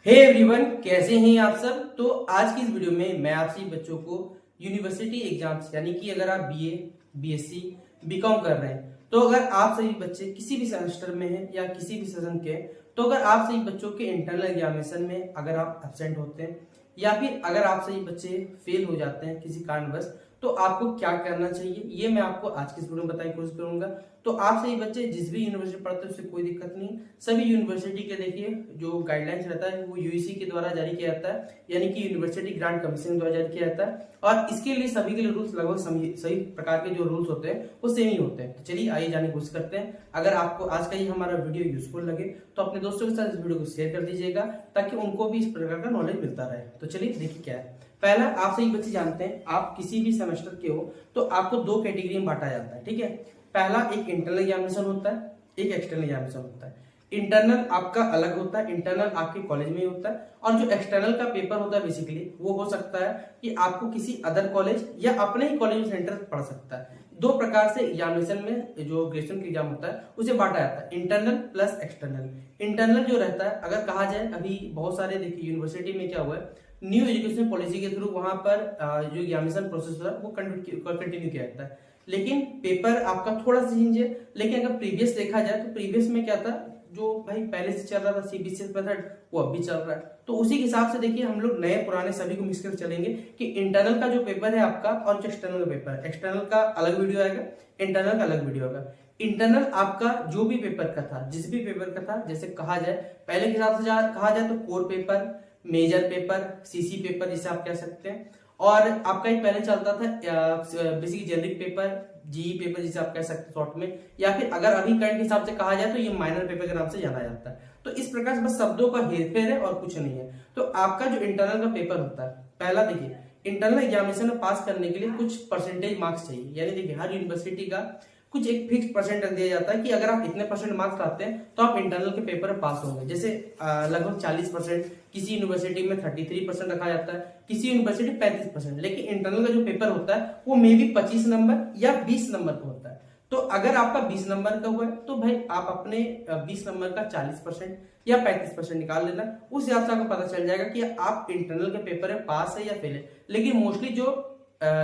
Hey everyone, कैसे हैं आप सब। तो आज की इस वीडियो में मैं आप सभी बच्चों को यूनिवर्सिटी एग्जाम्स यानी कि अगर आप बीए, बीएससी, बीकॉम कर रहे हैं, तो अगर आप सभी बच्चे किसी भी सेमेस्टर में हैं या किसी भी सेशन के हैं, तो अगर आप सभी बच्चों के इंटरनल एग्जामिनेशन में अगर आप एब्सेंट होते हैं या फिर अगर आप सभी बच्चे फेल हो जाते हैं किसी कारणवश, तो आपको क्या करना चाहिए ये मैं आपको आज की इस वीडियो में बताने की कोशिश करूंगा। तो आप सभी बच्चे जिस भी यूनिवर्सिटी पढ़ते हैं उससे कोई दिक्कत नहीं है। सभी यूनिवर्सिटी के देखिए जो गाइडलाइंस रहता है वो यूजीसी के द्वारा जारी किया जाता है, यानी कि यूनिवर्सिटी ग्रांट कमीशन द्वारा जारी किया जाता है। और इसके लिए सभी के लिए रूल्स लगभग सही प्रकार के जो रूल्स होते हैं वो सेम ही होते हैं। तो चलिए आइए जाने की कोशिश करते हैं। अगर आपको आज का ये हमारा वीडियो यूजफुल लगे तो अपने दोस्तों के साथ इस वीडियो को शेयर कर दीजिएगा ताकि उनको भी इस प्रकार का नॉलेज मिलता रहे। तो चलिए देखिए क्या है। पहला, आप सही बच्चे जानते हैं आप किसी भी सेमेस्टर के हो तो आपको दो कैटेगरी में बांटा जाता है, ठीक है। पहला एक इंटरनल एग्जामिनेशन होता है, एक एक्सटर्नल एग्जामिनेशन होता है। इंटरनल आपका अलग होता है, इंटरनल आपके कॉलेज में ही होता है। और जो एक्सटर्नल का पेपर होता है बेसिकली वो हो सकता है कि आपको किसी अदर कॉलेज या अपने ही कॉलेज में सेंटर पड़ सकता है। दो प्रकार से एग्जामिनेशन में जो ग्रेजुएशन का एग्जाम होता है उसे बांटा जाता है, इंटरनल प्लस एक्सटर्नल। इंटरनल जो रहता है अगर कहा जाए, अभी बहुत सारे देखिए यूनिवर्सिटी में क्या हुआ है, न्यू एजुकेशन पॉलिसी के थ्रू वहां पर जो एग्जामिनेशन प्रोसेस है वो कंटिन्यू किया जाता है, लेकिन पेपर आपका थोड़ा सा चेंज है। लेकिन अगर प्रीवियस देखा जाए तो प्रीवियस में क्या था, जो भाई पहले से चल रहा था सीबीएसई मेथड वो अब भी चल रहा है। तो उसी के हिसाब से देखिए हम लोग नए पुराने सभी को मिक्स कर चलेंगे कि इंटरनल का जो पेपर है आपका और जो एक्सटर्नल का पेपर है, एक्सटर्नल का अलग वीडियो आएगा, इंटरनल का अलग वीडियो आएगा। इंटरनल आपका जो भी पेपर का था, जिस भी पेपर का था, जैसे कहा जाए पहले के हिसाब से कहा जाए तो core paper, major paper, CC paper जिसे आप कह सकते हैं, और आपका एक पहले चलता था basic generic paper, GE paper जिसे आप कह सकते हैं शॉर्ट में, या फिर अगर अभी करंट के हिसाब से कहा जाए तो ये माइनर पेपर के नाम से जाना जाता है। तो इस प्रकार से बस शब्दों का हेरफेर है और कुछ नहीं है। तो आपका जो इंटरनल का पेपर होता है, पहला देखिए इंटरनल एग्जामिनेशन में पास करने के लिए कुछ परसेंटेज मार्क्स चाहिए, यानी देखिए हर यूनिवर्सिटी का कुछ एक फिक्स परसेंट रख दिया जाता है कि अगर आप इतने परसेंट मार्क्स लाते हैं तो आप इंटरनल के पेपर में पास होंगे। जैसे लगभग 40%, किसी यूनिवर्सिटी में 33% रखा जाता है, किसी यूनिवर्सिटी 35%। लेकिन इंटरनल का जो पेपर होता है वो मे बी 25 नंबर या 20 नंबर का होता है। तो अगर आपका 20 नंबर का हुआ है तो भाई आप अपने 20 नंबर का 40% या 35% निकाल लेना। उस हिसाब से आपको पता चल जाएगा कि आप इंटरनल के पेपर में पास है या फेल है। लेकिन मोस्टली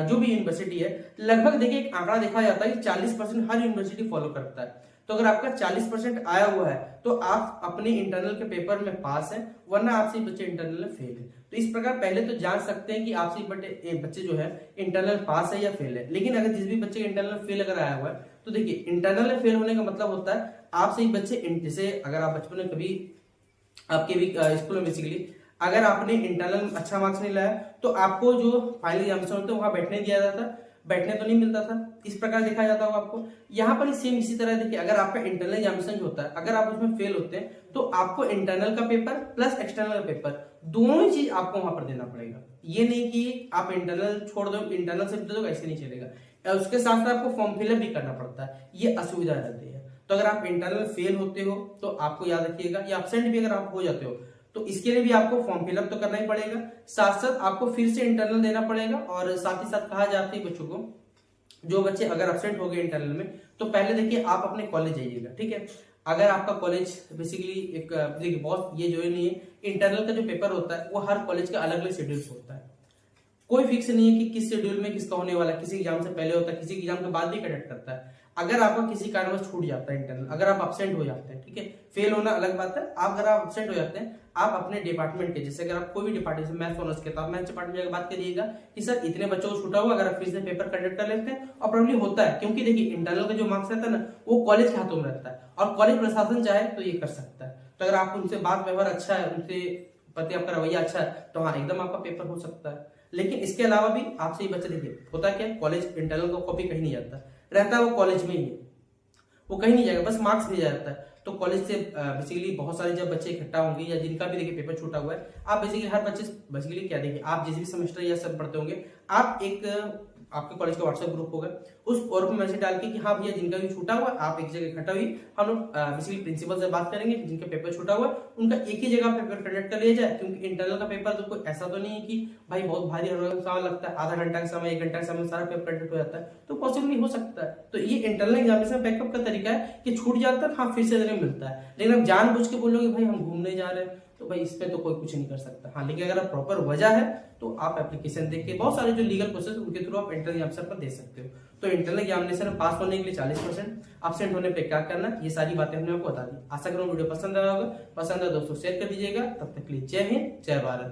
जो भी यूनिवर्सिटी है, लगभग देखिए एक आंकड़ा देखा जाता है कि 40% हर यूनिवर्सिटी फॉलो करता है। तो अगर आपका 40% आया हुआ है तो आप अपने इंटरनल के पेपर में पास है, वरना आपसे बच्चे इंटरनल में फेल है। तो इस प्रकार पहले तो जान सकते हैं कि आपसे बच्चे जो है इंटरनल पास है या फेल है। लेकिन अगर जिस भी बच्चे इंटरनल फेल अगर आया हुआ है तो देखिए इंटरनल में फेल होने का मतलब होता है आपसे बच्चे, जैसे अगर आप बचपन में कभी आपके भी स्कूल में बेसिकली अगर आपने इंटरनल में अच्छा मार्क्स नहीं लाया तो आपको जो फाइनल एग्जामिनेशन होते हैं वहां बैठने दिया जाता, बैठने तो नहीं मिलता था। इस प्रकार देखा जाता होगा आपको। यहाँ पर सेम इसी तरह देखिए, अगर आपका इंटरनल एग्जामिनेशन जो होता है अगर आप उसमें फेल होते हैं तो आपको इंटरनल का पेपर प्लस एक्सटर्नल का पेपर दोनों ही चीज आपको वहां पर देना पड़ेगा। ये नहीं कि आप इंटरनल छोड़ दो, इंटरनल से दे दो, ऐसे नहीं चलेगा। उसके साथ साथ आपको फॉर्म फिलअप भी करना पड़ता है, ये असुविधा रहती है। तो अगर आप इंटरनल फेल होते हो तो आपको याद रखिएगा, या एब्सेंट भी अगर आप हो जाते हो तो इसके लिए भी आपको फॉर्म फिलअप तो करना ही पड़ेगा, साथ साथ आपको फिर से इंटरनल देना पड़ेगा। और साथ ही साथ कहा जाता है बच्चों को, जो बच्चे अगर एब्सेंट हो गए इंटरनल में तो पहले देखिए आप अपने कॉलेज जाइएगा, ठीक है। अगर आपका कॉलेज बेसिकली एक देखिए बहुत ये जो नहीं है, इंटरनल का जो पेपर होता है वो हर कॉलेज का अलग अलग शेड्यूल होता है। कोई फिक्स नहीं है कि किस शेड्यूल में किसका होने वाला है, किसी एग्जाम से पहले होता है, किसी एग्जाम के बाद भी कंडक्ट करता है। अगर आपका किसी कारणवश छूट जाता है इंटरनल, अगर आप एब्सेंट हो जाते हैं, ठीक है, फेल होना अलग बात है, आप अगर आप एब्सेंट हो जाते हैं, आप अपने डिपार्टमेंट के, जैसे अगर आप कोई भी डिपार्टमेंट मैथ्स ऑनर्स के तो आप मैथ्स डिपार्टमेंट की बात करिएगा कि सर इतने बच्चों को छूटा हुआ, अगर आप फिर से पेपर कंडक्ट कर लेते हैं। और प्रॉब्लम होता है क्योंकि देखिए इंटरनल का जो मार्क्स रहता है ना वो कॉलेज के हाथों में रहता है, और कॉलेज प्रशासन चाहे तो ये कर सकता है। तो अगर आप उनसे बात व्यवहार अच्छा है, उनसे प्रति आपका रवैया अच्छा है तो हाँ एकदम आपका पेपर हो सकता है। लेकिन इसके अलावा भी आपसे ये बच्चे देखिए होता क्या, कॉलेज इंटरनल का कॉपी कहीं नहीं जाता, रहता है वो कॉलेज में ही है, वो कहीं नहीं जाएगा, बस मार्क्स भेजा जाता है। तो कॉलेज से बेसिकली बहुत सारे जब बच्चे इकट्ठा होंगे या जिनका भी देखिए पेपर छूटा हुआ है, आप बेसिकली हर बच्चे बेसिकली क्या देखिए, आप जिस भी सेमेस्टर या सब पढ़ते होंगे, आप एक आपके कॉलेज का व्हाट्सएप ग्रुप होगा, उस ग्रुप में मैसेज डाल के कि हाँ भैया जिनका भी छूटा हुआ आप एक जगह इकट्ठा हुई, हम लोग बेसिकली प्रिंसिपल से बात करेंगे, जिनके पेपर छूटा हुआ उनका एक ही जगह पेपर कंडक्ट कर लिया जाए। क्योंकि इंटरनल का पेपर तो कोई ऐसा तो नहीं है कि भाई बहुत भारी समय लगता है, आधा घंटा का समय, 1 घंटा का समय सारा पेपर कंडक्ट हो जाता है, तो पॉसिबल हो सकता है। तो ये इंटरनल एग्जामिनेशन बैकअप का तरीका है कि छूट जाता है, हाँ फिर से देने मिलता है। लेकिन अब जानबूझ के बोलोगे भाई हम घूमने जा रहे हैं तो भाई इस पे तो कोई कुछ नहीं कर सकता। हाँ, लेकिन अगर प्रॉपर वजह है तो आप एप्लीकेशन देख के बहुत सारे जो लीगल प्रोसेस उनके थ्रू आप इंटरनल एग्जामिनेशन पर दे सकते हो। तो इंटरनल एग्जामिनेशन में पास होने के लिए 40%, एब्सेंट होने पे क्या करना, ये सारी बातें हमने आपको बता दी। आशा करूँ वीडियो पसंद आया होगा। पसंद है दोस्तों शेयर कर दीजिएगा। तब तक के लिए जय हिंद, जय भारत।